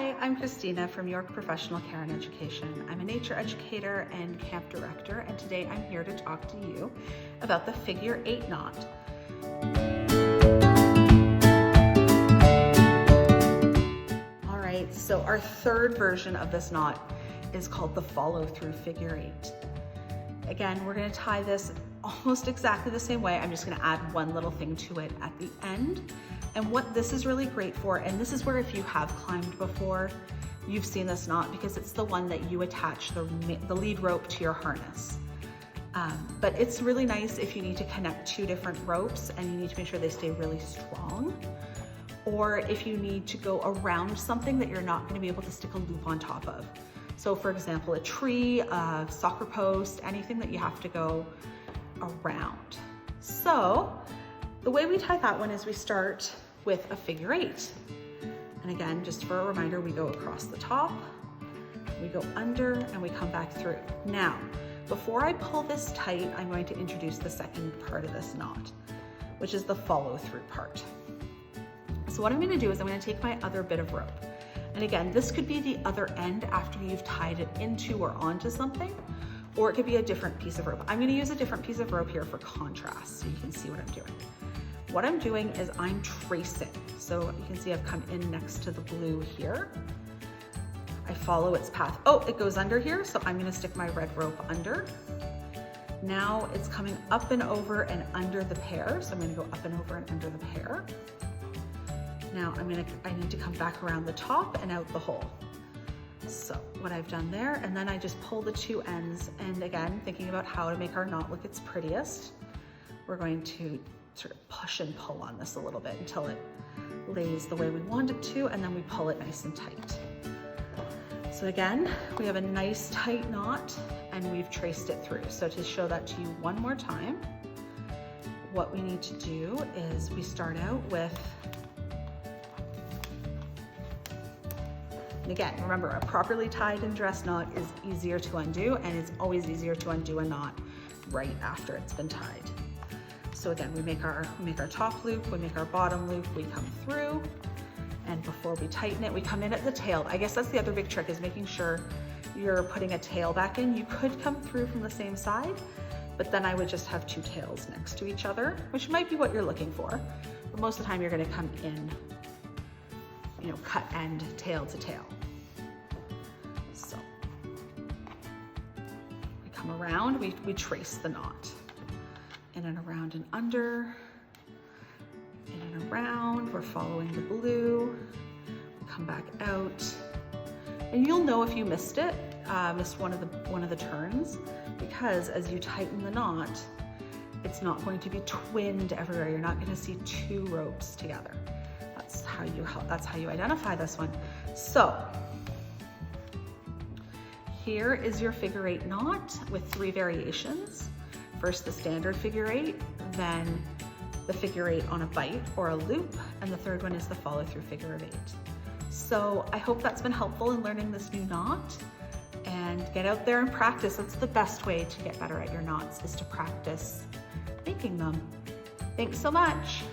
Hi, I'm Christina from York Professional Care and Education. I'm a nature educator and camp director, and today I'm here to talk to you about the figure 8 knot. All right, so our third version of this knot is called the follow through figure 8. Again, we're going to tie this almost exactly the same way. I'm just going to add one little thing to it at the end. And what this is really great for, and this is where if you have climbed before, you've seen this knot because it's the one that you attach the lead rope to your harness. But it's really nice if you need to connect two different ropes and you need to make sure they stay really strong. Or if you need to go around something that you're not going to be able to stick a loop on top of. So for example, a tree, a soccer post, anything that you have to go around. So the way we tie that one is we start with a figure 8. And again, just for a reminder, we go across the top, we go under, and we come back through. Now, before I pull this tight, I'm going to introduce the second part of this knot, which is the follow through part. So what I'm going to do is I'm going to take my other bit of rope. And again, this could be the other end after you've tied it into or onto something, or it could be a different piece of rope. I'm going to use a different piece of rope here for contrast so you can see what I'm doing. What I'm doing is I'm tracing. So you can see I've come in next to the blue here. I follow its path. Oh, it goes under here, so I'm going to stick my red rope under. Now it's coming up and over and under the pair, so I'm going to go up and over and under the pair. Now I need to come back around the top and out the hole. So what I've done there, and then I just pull the two ends, and again, thinking about how to make our knot look its prettiest, we're going to sort of push and pull on this a little bit until it lays the way we want it to, and then we pull it nice and tight. So again, we have a nice tight knot and we've traced it through. So to show that to you one more time, what we need to do is we start out with, and again, remember, a properly tied and dressed knot is easier to undo, and it's always easier to undo a knot right after it's been tied. So again, we make our top loop, we make our bottom loop, we come through, and before we tighten it, we come in at the tail. I guess that's the other big trick, is making sure you're putting a tail back in. You could come through from the same side, but then I would just have two tails next to each other, which might be what you're looking for. But most of the time you're gonna come in, you know, cut end, tail to tail. So we come around, we trace the knot. In and around and under, in and around, we're following the blue, we come back out. And you'll know if you missed it, missed one of the turns, because as you tighten the knot, it's not going to be twinned everywhere. You're not going to see two ropes together. That's how you identify this one. So here is your figure 8 knot with 3 variations. First, the standard figure 8, then the figure 8 on a bite or a loop, and the third one is the follow through figure of 8. So I hope that's been helpful in learning this new knot, and get out there and practice. That's the best way to get better at your knots, is to practice making them. Thanks so much.